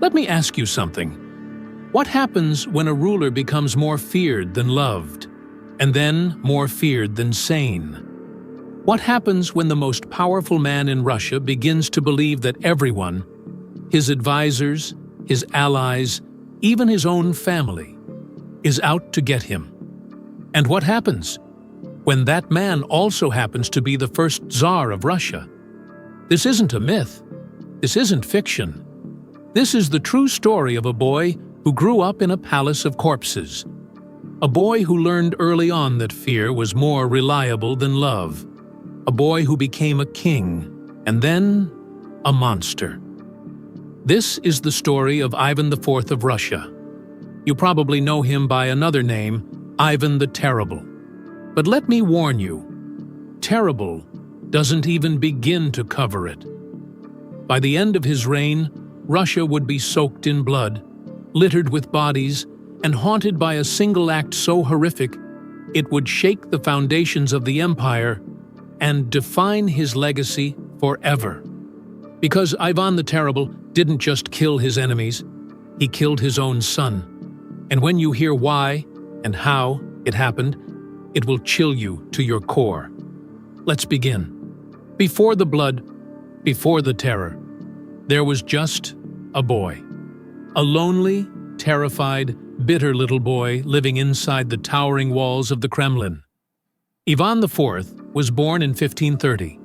Let me ask you something. What happens when a ruler becomes more feared than loved, and then more feared than sane? What happens when the most powerful man in Russia begins to believe that everyone, his advisors, his allies, even his own family, is out to get him? And what happens when that man also happens to be the first tsar of Russia? This isn't a myth. This isn't fiction. This is the true story of a boy who grew up in a palace of corpses. A boy who learned early on that fear was more reliable than love. A boy who became a king, and then a monster. This is the story of Ivan IV of Russia. You probably know him by another name, Ivan the Terrible. But let me warn you, terrible doesn't even begin to cover it. By the end of his reign, Russia would be soaked in blood, littered with bodies, and haunted by a single act so horrific it would shake the foundations of the empire and define his legacy forever. Because Ivan the Terrible didn't just kill his enemies, he killed his own son. And when you hear why and how it happened, it will chill you to your core. Let's begin. Before the blood, before the terror, there was just a boy. A lonely, terrified, bitter little boy living inside the towering walls of the Kremlin. Ivan IV was born in 1530.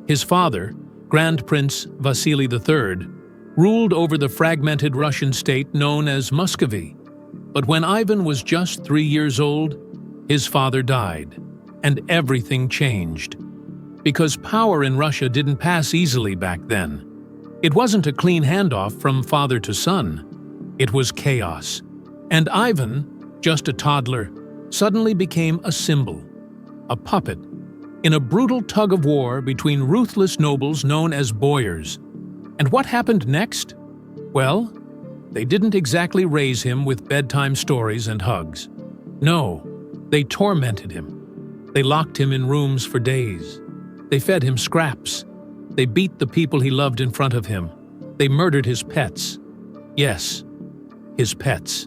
His father, Grand Prince Vasily III, ruled over the fragmented Russian state known as Muscovy. But when Ivan was just 3 years old, his father died, and everything changed. Because power in Russia didn't pass easily back then. It wasn't a clean handoff from father to son. It was chaos. And Ivan, just a toddler, suddenly became a symbol, a puppet, in a brutal tug-of-war between ruthless nobles known as boyars. And what happened next? Well, they didn't exactly raise him with bedtime stories and hugs. No, they tormented him. They locked him in rooms for days. They fed him scraps. They beat the people he loved in front of him. They murdered his pets. Yes, his pets.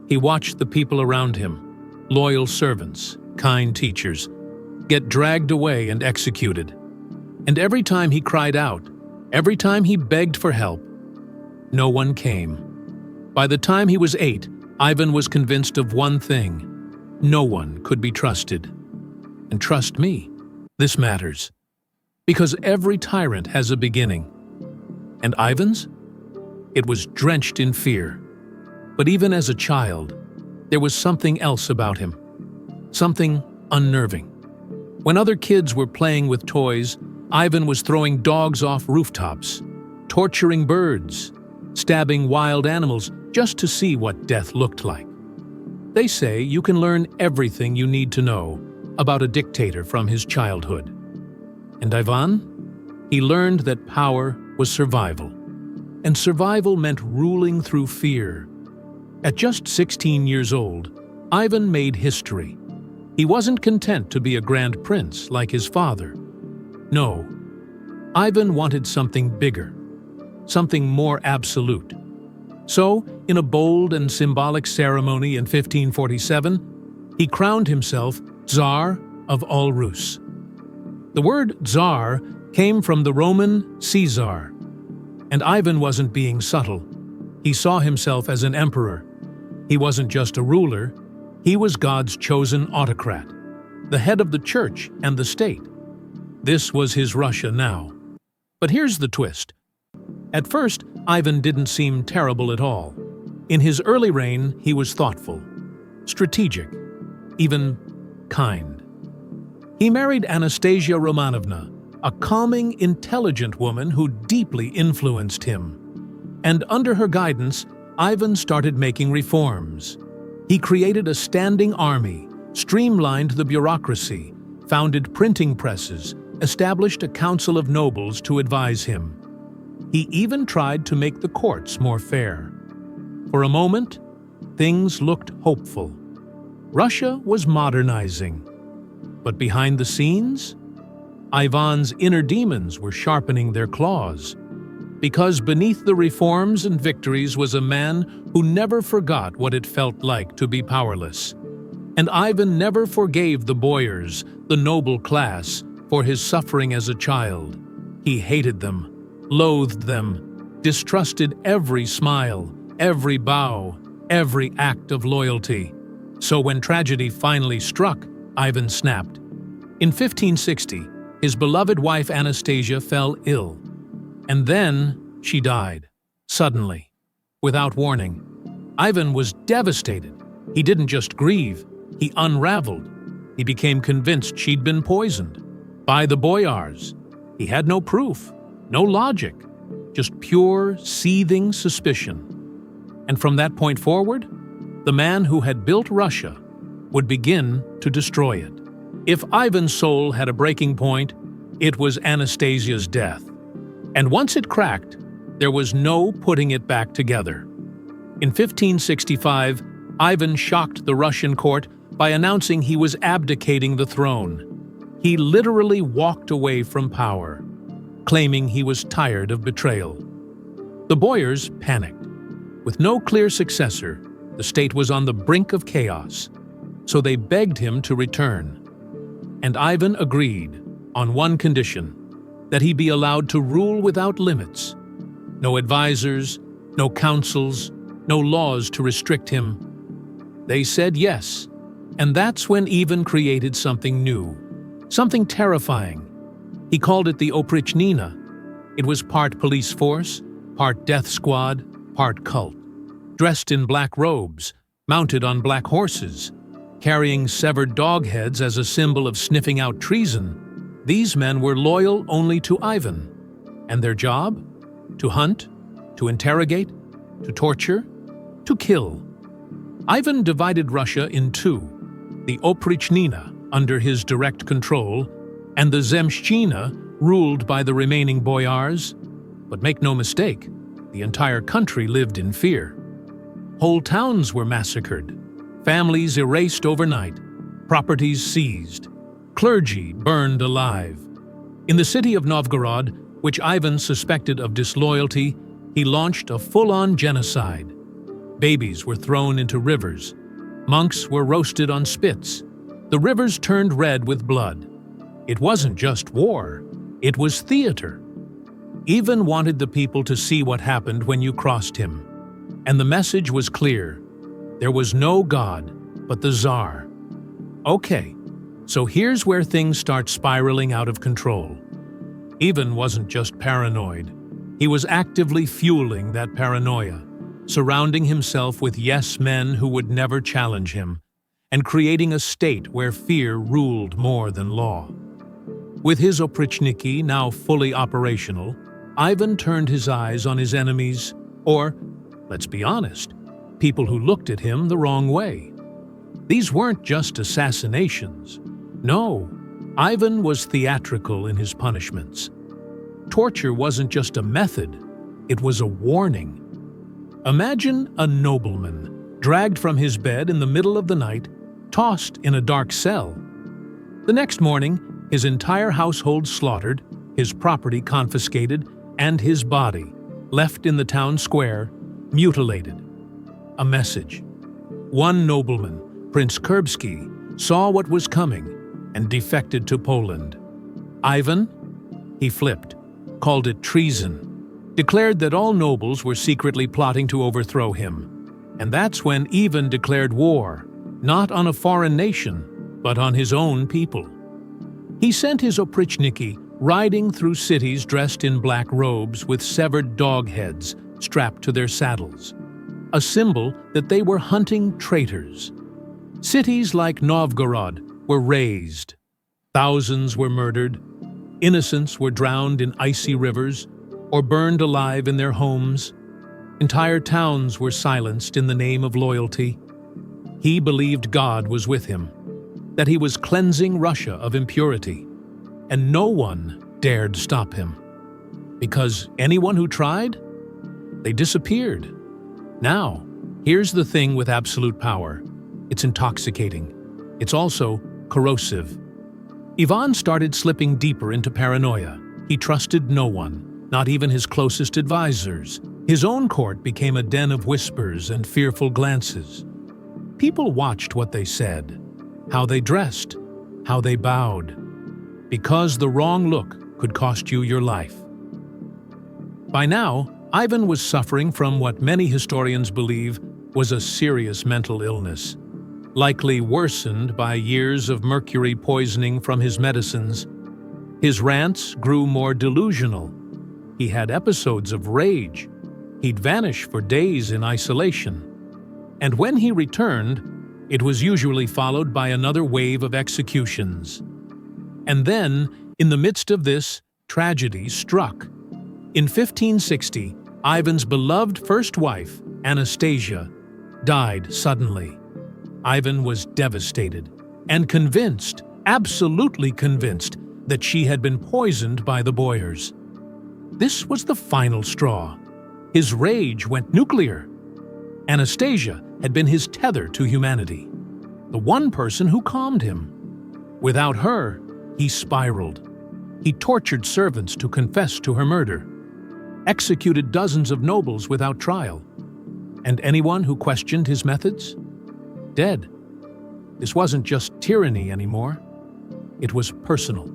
He watched the people around him, loyal servants, kind teachers, get dragged away and executed. And every time he cried out, every time he begged for help, no one came. By the time he was 8, Ivan was convinced of one thing: no one could be trusted. And trust me, this matters. Because every tyrant has a beginning. And Ivan's? It was drenched in fear. But even as a child, there was something else about him. Something unnerving. When other kids were playing with toys, Ivan was throwing dogs off rooftops, torturing birds, stabbing wild animals just to see what death looked like. They say you can learn everything you need to know about a dictator from his childhood. And Ivan? He learned that power was survival. And survival meant ruling through fear. At just 16 years old, Ivan made history. He wasn't content to be a grand prince like his father. No, Ivan wanted something bigger, something more absolute. So, in a bold and symbolic ceremony in 1547, he crowned himself Tsar of all Rus. The word tsar came from the Roman Caesar, and Ivan wasn't being subtle. He saw himself as an emperor. He wasn't just a ruler, he was God's chosen autocrat, the head of the church and the state. This was his Russia now. But here's the twist. At first, Ivan didn't seem terrible at all. In his early reign, he was thoughtful, strategic, even kind. He married Anastasia Romanovna, a calming, intelligent woman who deeply influenced him. And under her guidance, Ivan started making reforms. He created a standing army, streamlined the bureaucracy, founded printing presses, established a council of nobles to advise him. He even tried to make the courts more fair. For a moment, things looked hopeful. Russia was modernizing. But behind the scenes, Ivan's inner demons were sharpening their claws. Because beneath the reforms and victories was a man who never forgot what it felt like to be powerless. And Ivan never forgave the boyars, the noble class, for his suffering as a child. He hated them, loathed them, distrusted every smile, every bow, every act of loyalty. So when tragedy finally struck, Ivan snapped. In 1560, his beloved wife Anastasia fell ill. And then she died, suddenly, without warning. Ivan was devastated. He didn't just grieve, he unraveled. He became convinced she'd been poisoned by the boyars. He had no proof, no logic, just pure, seething suspicion. And from that point forward, the man who had built Russia would begin to destroy it. If Ivan's soul had a breaking point, it was Anastasia's death. And once it cracked, there was no putting it back together. In 1565, Ivan shocked the Russian court by announcing he was abdicating the throne. He literally walked away from power, claiming he was tired of betrayal. The boyars panicked. With no clear successor, the state was on the brink of chaos, so they begged him to return. And Ivan agreed on one condition, that he be allowed to rule without limits. No advisors, no councils, no laws to restrict him. They said yes, and that's when Ivan created something new, something terrifying. He called it the oprichnina. It was part police force, part death squad, part cult. Dressed in black robes, mounted on black horses, carrying severed dog heads as a symbol of sniffing out treason, these men were loyal only to Ivan. And their job? To hunt, to interrogate, to torture, to kill. Ivan divided Russia in two, the oprichnina under his direct control, and the zemshchina ruled by the remaining boyars. But make no mistake, the entire country lived in fear. Whole towns were massacred, families erased overnight, properties seized, clergy burned alive. In the city of Novgorod, which Ivan suspected of disloyalty, he launched a full-on genocide. Babies were thrown into rivers. Monks were roasted on spits. The rivers turned red with blood. It wasn't just war, it was theater. Ivan wanted the people to see what happened when you crossed him. And the message was clear. There was no God, but the Tsar. Okay, so here's where things start spiraling out of control. Ivan wasn't just paranoid. He was actively fueling that paranoia, surrounding himself with yes men who would never challenge him, and creating a state where fear ruled more than law. With his oprichniki now fully operational, Ivan turned his eyes on his enemies, or, let's be honest, people who looked at him the wrong way. These weren't just assassinations. No, Ivan was theatrical in his punishments. Torture wasn't just a method, it was a warning. Imagine a nobleman, dragged from his bed in the middle of the night, tossed in a dark cell. The next morning, his entire household slaughtered, his property confiscated, and his body, left in the town square, mutilated. A message. One nobleman, Prince Kurbsky, saw what was coming and defected to Poland. Ivan? He flipped, called it treason, declared that all nobles were secretly plotting to overthrow him. And that's when Ivan declared war, not on a foreign nation, but on his own people. He sent his oprichniki riding through cities dressed in black robes with severed dog heads strapped to their saddles, a symbol that they were hunting traitors. Cities like Novgorod were razed. Thousands were murdered. Innocents were drowned in icy rivers or burned alive in their homes. Entire towns were silenced in the name of loyalty. He believed God was with him, that he was cleansing Russia of impurity, and no one dared stop him. Because anyone who tried, they disappeared. Now, here's the thing with absolute power. It's intoxicating. It's also corrosive. Ivan started slipping deeper into paranoia. He trusted no one. not even his closest advisors. His own court became a den of whispers and fearful glances. People watched what they said, how they dressed, how they bowed, because the wrong look could cost you your life. By now, Ivan was suffering from what many historians believe was a serious mental illness, likely worsened by years of mercury poisoning from his medicines. His rants grew more delusional. He had episodes of rage. He'd vanish for days in isolation. And when he returned, it was usually followed by another wave of executions. And then, in the midst of this, tragedy struck. In 1560, Ivan's beloved first wife, Anastasia, died suddenly. Ivan was devastated and convinced, absolutely convinced, that she had been poisoned by the boyars. This was the final straw. His rage went nuclear. Anastasia had been his tether to humanity, the one person who calmed him. Without her, he spiraled. He tortured servants to confess to her murder, executed dozens of nobles without trial, and anyone who questioned his methods? Dead. This wasn't just tyranny anymore. It was personal.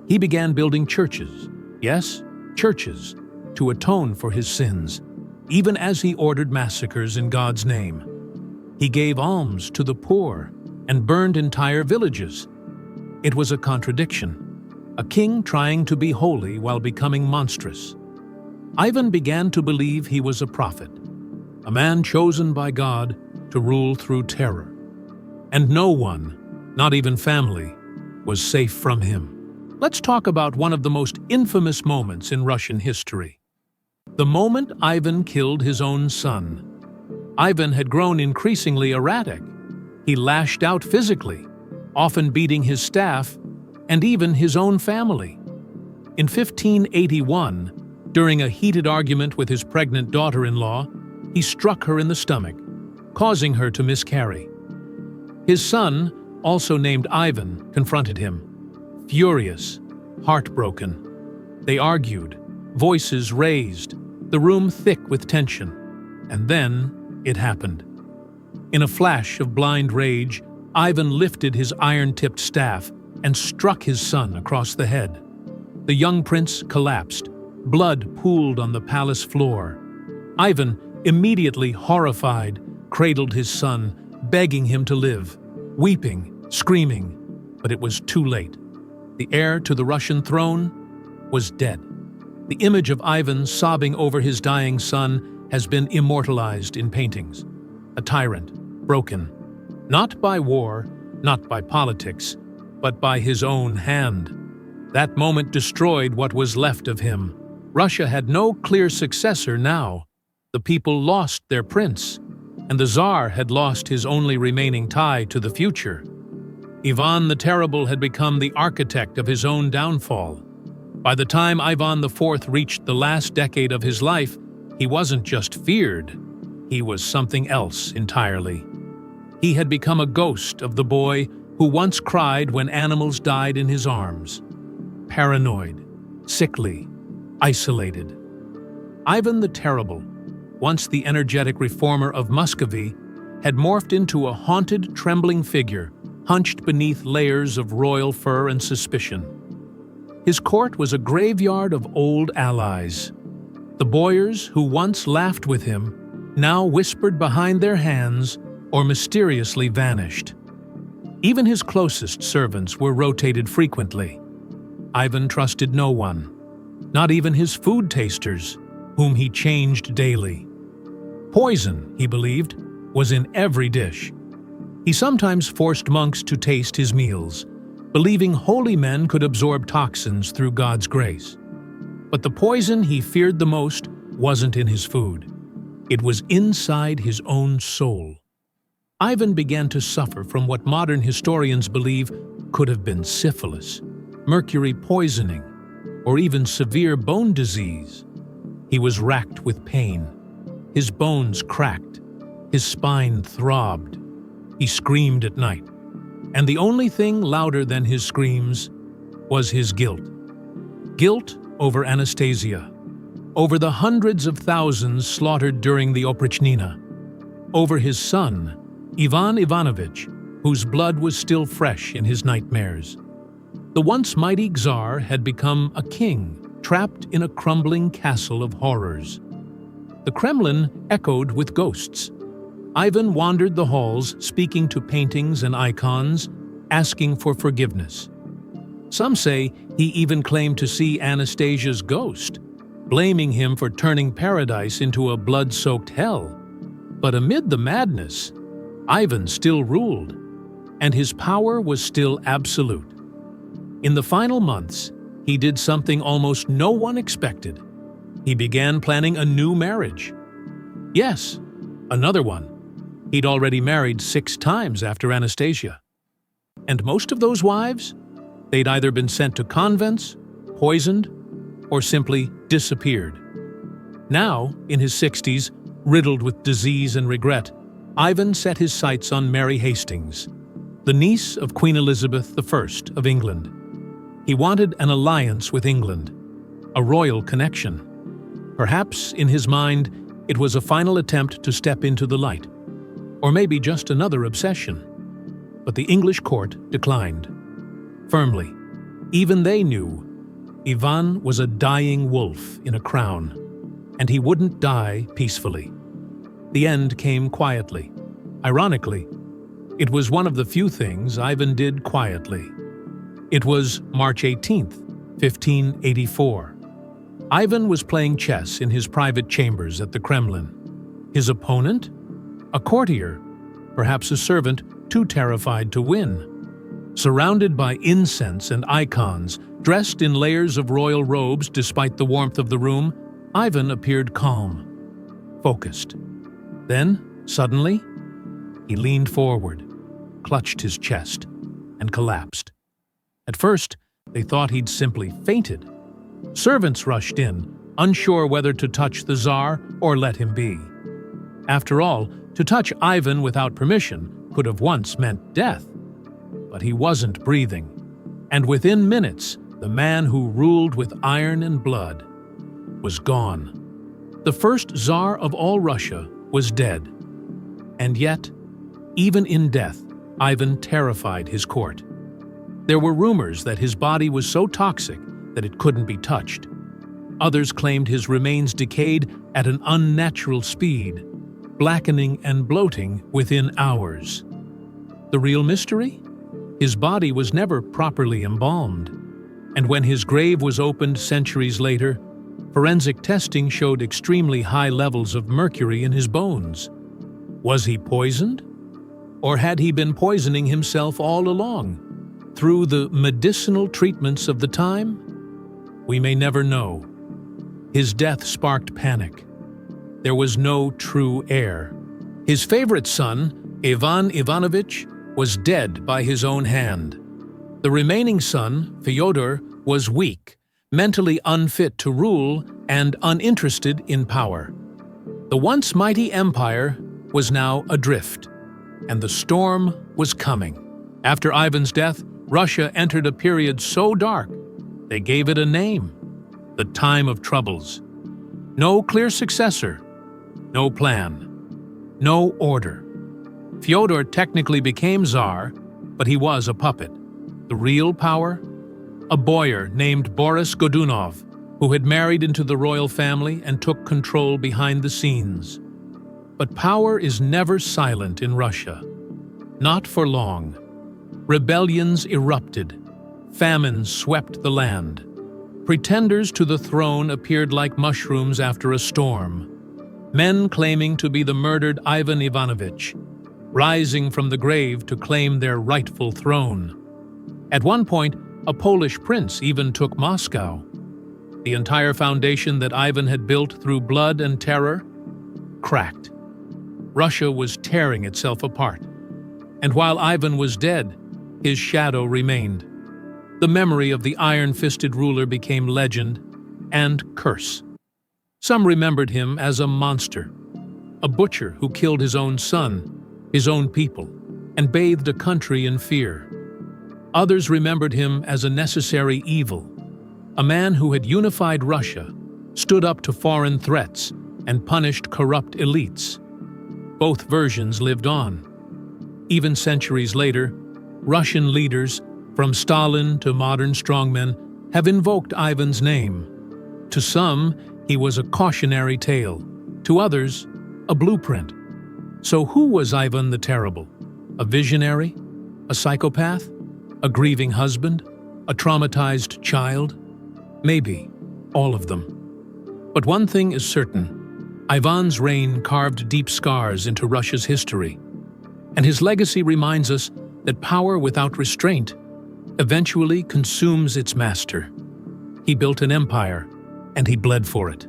He began building churches, yes, churches, to atone for his sins, even as he ordered massacres in God's name. He gave alms to the poor and burned entire villages. It was a contradiction, a king trying to be holy while becoming monstrous. Ivan began to believe he was a prophet, a man chosen by God to rule through terror. And no one, not even family, was safe from him. Let's talk about one of the most infamous moments in Russian history. The moment Ivan killed his own son. Ivan had grown increasingly erratic. He lashed out physically, often beating his staff and even his own family. In 1581, during a heated argument with his pregnant daughter-in-law, he struck her in the stomach, causing her to miscarry. His son, also named Ivan, confronted him. Furious, heartbroken. They argued, voices raised, the room thick with tension. And then it happened. In a flash of blind rage, Ivan lifted his iron-tipped staff and struck his son across the head. The young prince collapsed. Blood pooled on the palace floor. Ivan, immediately horrified, cradled his son, begging him to live, weeping, screaming, but it was too late. The heir to the Russian throne was dead. The image of Ivan sobbing over his dying son has been immortalized in paintings. A tyrant, broken, not by war, not by politics, but by his own hand. That moment destroyed what was left of him. Russia had no clear successor now. The people lost their prince, and the Tsar had lost his only remaining tie to the future. Ivan the Terrible had become the architect of his own downfall. By the time Ivan IV reached the last decade of his life, he wasn't just feared, he was something else entirely. He had become a ghost of the boy who once cried when animals died in his arms. Paranoid, sickly, isolated. Ivan the Terrible, once the energetic reformer of Muscovy, had morphed into a haunted, trembling figure, hunched beneath layers of royal fur and suspicion. His court was a graveyard of old allies. The boyars who once laughed with him now whispered behind their hands or mysteriously vanished. Even his closest servants were rotated frequently. Ivan trusted no one, not even his food tasters, whom he changed daily. Poison, he believed, was in every dish. He sometimes forced monks to taste his meals, believing holy men could absorb toxins through God's grace. But the poison he feared the most wasn't in his food. It was inside his own soul. Ivan began to suffer from what modern historians believe could have been syphilis, mercury poisoning, or even severe bone disease. He was racked with pain. His bones cracked. His spine throbbed. He screamed at night. And the only thing louder than his screams was his guilt. Guilt over Anastasia, over the hundreds of thousands slaughtered during the Oprichnina, over his son, Ivan Ivanovich, whose blood was still fresh in his nightmares. The once mighty tsar had become a king, trapped in a crumbling castle of horrors. The Kremlin echoed with ghosts. Ivan wandered the halls, speaking to paintings and icons, asking for forgiveness. Some say he even claimed to see Anastasia's ghost, blaming him for turning paradise into a blood-soaked hell. But amid the madness, Ivan still ruled, and his power was still absolute. In the final months, he did something almost no one expected. He began planning a new marriage. Yes, another one. He'd already married 6 times after Anastasia. And most of those wives, they'd either been sent to convents, poisoned, or simply disappeared. Now, in his 60s, riddled with disease and regret, Ivan set his sights on Mary Hastings, the niece of Queen Elizabeth I of England. He wanted an alliance with England, a royal connection. Perhaps, in his mind, it was a final attempt to step into the light, or maybe just another obsession. But the English court declined. Firmly, even they knew Ivan was a dying wolf in a crown, and he wouldn't die peacefully. The end came quietly. Ironically, it was one of the few things Ivan did quietly. It was March 18th, 1584. Ivan was playing chess in his private chambers at the Kremlin. His opponent? A courtier, perhaps a servant too terrified to win. Surrounded by incense and icons, dressed in layers of royal robes despite the warmth of the room, Ivan appeared calm, focused. Then, suddenly, he leaned forward, clutched his chest, and collapsed. At first, they thought he'd simply fainted. Servants rushed in, unsure whether to touch the Tsar or let him be. After all, to touch Ivan without permission could have once meant death. But he wasn't breathing, and within minutes, the man who ruled with iron and blood was gone. The first Tsar of all Russia was dead. And yet, even in death, Ivan terrified his court. There were rumors that his body was so toxic that it couldn't be touched. Others claimed his remains decayed at an unnatural speed, blackening and bloating within hours. The real mystery? His body was never properly embalmed, and when his grave was opened centuries later, forensic testing showed extremely high levels of mercury in his bones. Was he poisoned? Or had he been poisoning himself all along, through the medicinal treatments of the time? We may never know. His death sparked panic. There was no true heir. His favorite son, Ivan Ivanovich, was dead by his own hand. The remaining son, Fyodor, was weak, mentally unfit to rule and uninterested in power. The once mighty empire was now adrift, and the storm was coming. After Ivan's death, Russia entered a period so dark, they gave it a name: the Time of Troubles. No clear successor, no plan, no order. Fyodor technically became Tsar, but he was a puppet. The real power? A boyar named Boris Godunov, who had married into the royal family and took control behind the scenes. But power is never silent in Russia. Not for long. Rebellions erupted. Famines swept the land. Pretenders to the throne appeared like mushrooms after a storm. Men claiming to be the murdered Ivan Ivanovich, rising from the grave to claim their rightful throne. At one point, a Polish prince even took Moscow. The entire foundation that Ivan had built through blood and terror cracked. Russia was tearing itself apart. And while Ivan was dead, his shadow remained. The memory of the iron-fisted ruler became legend and curse. Some remembered him as a monster, a butcher who killed his own son, his own people, and bathed a country in fear. Others remembered him as a necessary evil, a man who had unified Russia, stood up to foreign threats, and punished corrupt elites. Both versions lived on. Even centuries later, Russian leaders, from Stalin to modern strongmen, have invoked Ivan's name. To some, he was a cautionary tale. To others, a blueprint. So who was Ivan the Terrible? A visionary? A psychopath? A grieving husband? A traumatized child? Maybe all of them. But one thing is certain. Ivan's reign carved deep scars into Russia's history. And his legacy reminds us that power without restraint eventually consumes its master. He built an empire, and he bled for it.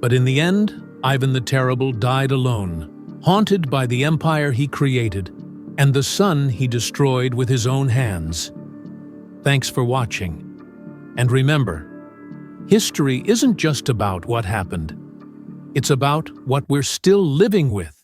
But in the end, Ivan the Terrible died alone, haunted by the empire he created and the son he destroyed with his own hands. Thanks for watching. And remember, history isn't just about what happened. It's about what we're still living with.